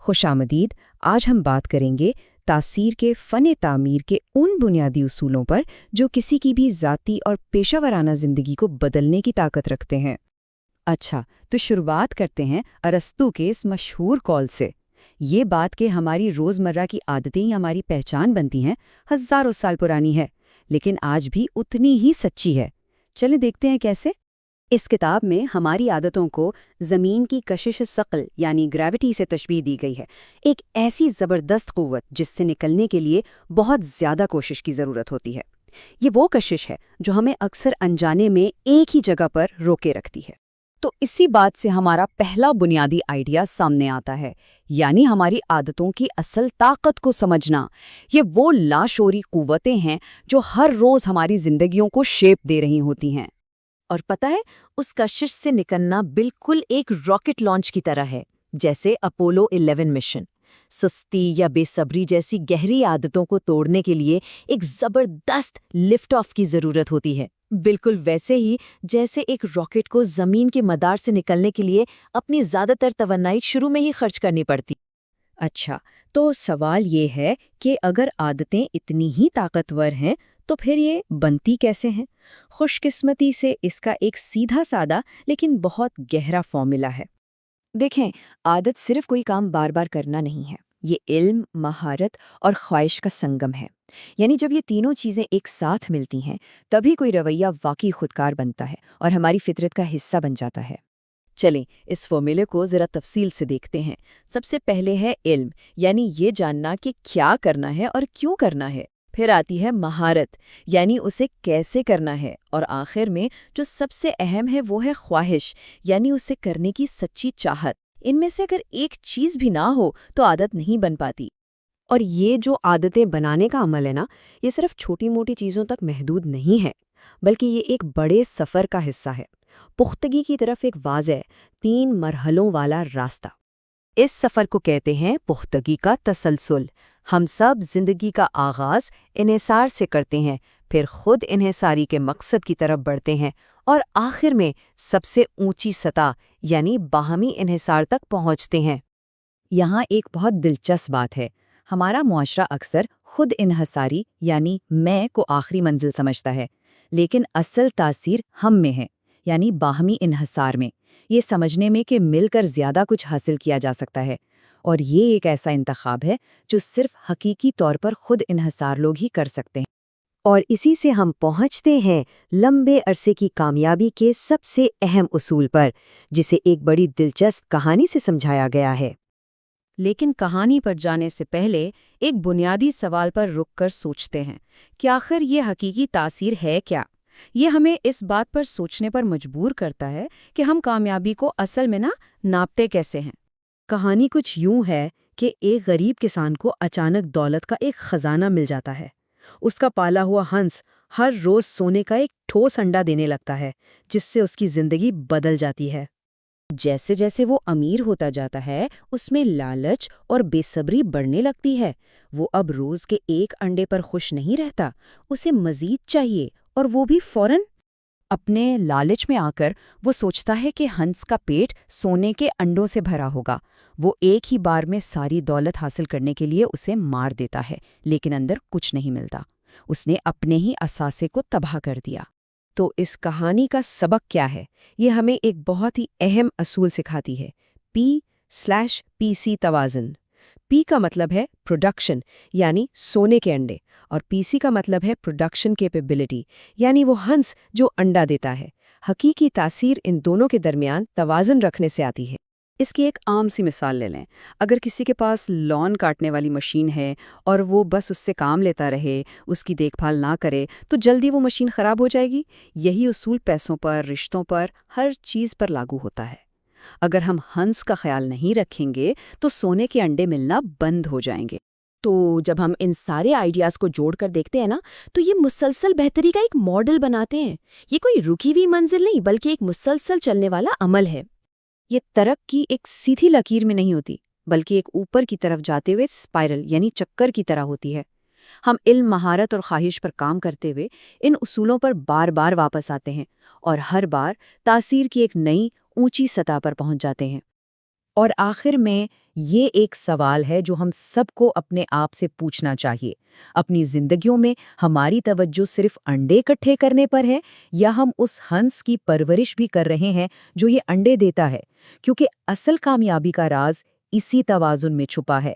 खुशामदीद। आज हम बात करेंगे तासीर के फ़न तामीर के उन बुनियादी उसूलों पर जो किसी की भी ज़ाती और पेशावराना ज़िंदगी को बदलने की ताकत रखते हैं। अच्छा, तो शुरुआत करते हैं अरस्तू के इस मशहूर कॉल से। ये बात कि हमारी रोज़मर्रा की आदतें ही हमारी पहचान बनती हैं, हज़ारों साल पुरानी है, लेकिन आज भी उतनी ही सच्ची है। चलें देखते हैं कैसे। इस किताब में हमारी आदतों को ज़मीन की कशिश सकल यानी ग्रेविटी से तशबीह दी गई है, एक ऐसी ज़बरदस्त क़ुव्वत जिससे निकलने के लिए बहुत ज़्यादा कोशिश की ज़रूरत होती है। ये वो कशिश है जो हमें अक्सर अनजाने में एक ही जगह पर रोके रखती है। तो इसी बात से हमारा पहला बुनियादी आइडिया सामने आता है, यानी हमारी आदतों की असल ताकत को समझना। ये वो लाशोरी कुव्वतें हैं जो हर रोज़ हमारी ज़िंदगियों को शेप दे रही होती हैं। और पता है, उस कशिश से निकलना बिल्कुल एक रॉकेट लॉन्च की तरह है, जैसे अपोलो 11 मिशन। सुस्ती या बेसब्री जैसी गहरी आदतों को तोड़ने के लिए एक ज़बरदस्त लिफ्ट ऑफ की ज़रूरत होती है, बिल्कुल वैसे ही जैसे एक रॉकेट को ज़मीन के मदार से निकलने के लिए अपनी ज़्यादातर तवन्नाई शुरू में ही खर्च करनी पड़ती। अच्छा, तो सवाल ये है कि अगर आदतें इतनी ही ताकतवर हैं तो फिर ये बनती कैसे हैं? खुशकिस्मती से इसका एक सीधा सादा लेकिन बहुत गहरा फॉर्मूला है। देखें, आदत सिर्फ कोई काम बार बार करना नहीं है, ये इल्म, महारत और ख्वाहिश का संगम है। यानी जब ये तीनों चीज़ें एक साथ मिलती हैं, तभी कोई रवैया वाकई खुदकार बनता है और हमारी फितरत का हिस्सा बन जाता है। चलें, इस फॉर्मूले को ज़रा तफसील से देखते हैं। सबसे पहले है इल्म, यानी ये जानना कि क्या करना है और क्यों करना है। फिर आती है महारत, यानी उसे कैसे करना है। और आखिर में जो सबसे अहम है वो है ख्वाहिश, यानी उसे करने की सच्ची चाहत। इनमें से अगर एक चीज़ भी ना हो तो आदत नहीं बन पाती। और ये जो आदतें बनाने का अमल है ना, ये सिर्फ छोटी मोटी चीज़ों तक महदूद नहीं है, बल्कि ये एक बड़े सफ़र का हिस्सा है, पुख्तगी की तरफ एक वाज़ेह 3 मरहलों वाला रास्ता। इस सफ़र को कहते हैं पुख्तगी का तसलसल। हम सब जिंदगी का आगाज़ इन्हिसार से करते हैं, फिर खुद इन्हिसारी के मकसद की तरफ बढ़ते हैं और आखिर में सबसे ऊंची सतह यानी बाहमी इन्हिसार तक पहुंचते हैं। यहाँ एक बहुत दिलचस्प बात है, हमारा मुआशरा अक्सर खुद इन्हिसारी यानी मैं को आखिरी मंजिल समझता है, लेकिन असल तासीर हम में है, यानी बाहमी इन्हिसार में। ये समझने में कि मिलकर ज़्यादा कुछ हासिल किया जा सकता है, और ये एक ऐसा इंतखाब है जो सिर्फ हकीकी तौर पर खुद इन्हिसार लोग ही कर सकते हैं। और इसी से हम पहुंचते हैं लंबे अरसे की कामयाबी के सबसे अहम उसूल पर, जिसे एक बड़ी दिलचस्प कहानी से समझाया गया है। लेकिन कहानी पर जाने से पहले एक बुनियादी सवाल पर रुककर सोचते हैं कि आखिर ये हकीकी तासीर है क्या? ये हमें इस बात पर सोचने पर मजबूर करता है कि हम कामयाबी को असल में नापते कैसे हैं। कहानी कुछ यूं है कि एक गरीब किसान को अचानक दौलत का एक खजाना मिल जाता है। उसका पाला हुआ हंस हर रोज सोने का एक ठोस अंडा देने लगता है, जिससे उसकी जिंदगी बदल जाती है। जैसे जैसे वो अमीर होता जाता है, उसमें लालच और बेसब्री बढ़ने लगती है। वो अब रोज के एक अंडे पर खुश नहीं रहता, उसे मजीद चाहिए, और वो भी फौरन। अपने लालच में आकर वो सोचता है कि हंस का पेट सोने के अंडों से भरा होगा। वो एक ही बार में सारी दौलत हासिल करने के लिए उसे मार देता है, लेकिन अंदर कुछ नहीं मिलता। उसने अपने ही असासे को तबाह कर दिया। तो इस कहानी का सबक क्या है? ये हमें एक बहुत ही अहम असूल सिखाती है, P/PC तवाज़ुन। P का मतलब है प्रोडक्शन, यानी सोने के अंडे, और PC का मतलब है प्रोडक्शन कैपेबिलिटी, यानी वो हंस जो अंडा देता है। हकीकी तासीर इन दोनों के दरमियान तवाज़ुन रखने से आती है। इसकी एक आम सी मिसाल ले लें। अगर किसी के पास लॉन काटने वाली मशीन है और वो बस उससे काम लेता रहे, उसकी देखभाल ना करे, तो जल्दी वो मशीन ख़राब हो जाएगी। यही उसूल पैसों पर, रिश्तों पर, हर चीज़ पर लागू होता है। अगर हम हंस का ख्याल नहीं रखेंगे तो सोने के अंडे मिलना बंद हो जाएंगे। तो जब हम इन सारे आइडियाज़ को जोड़कर देखते हैं ना, तो ये मुसलसल बेहतरी का एक मॉडल बनाते हैं। ये कोई रुकी हुई मंजिल नहीं, बल्कि एक मुसलसल चलने वाला अमल है। ये तरक्की एक सीधी लकीर में नहीं होती, बल्कि एक ऊपर की तरफ जाते हुए स्पाइरल यानी चक्कर की तरह होती है। हम इल्म, महारत और ख्वाहिश पर काम करते हुए इन उसूलों पर बार बार वापस आते हैं और हर बार तासीर की एक नई ऊंची सतह पर पहुंच जाते हैं। और आखिर में یہ ایک سوال ہے جو ہم سب کو اپنے آپ سے پوچھنا چاہیے۔ اپنی زندگیوں میں ہماری توجہ صرف انڈے اکٹھے کرنے پر ہے یا ہم اس ہنس کی پرورش بھی کر رہے ہیں جو یہ انڈے دیتا ہے؟ کیونکہ اصل کامیابی کا راز اسی توازن میں چھپا ہے۔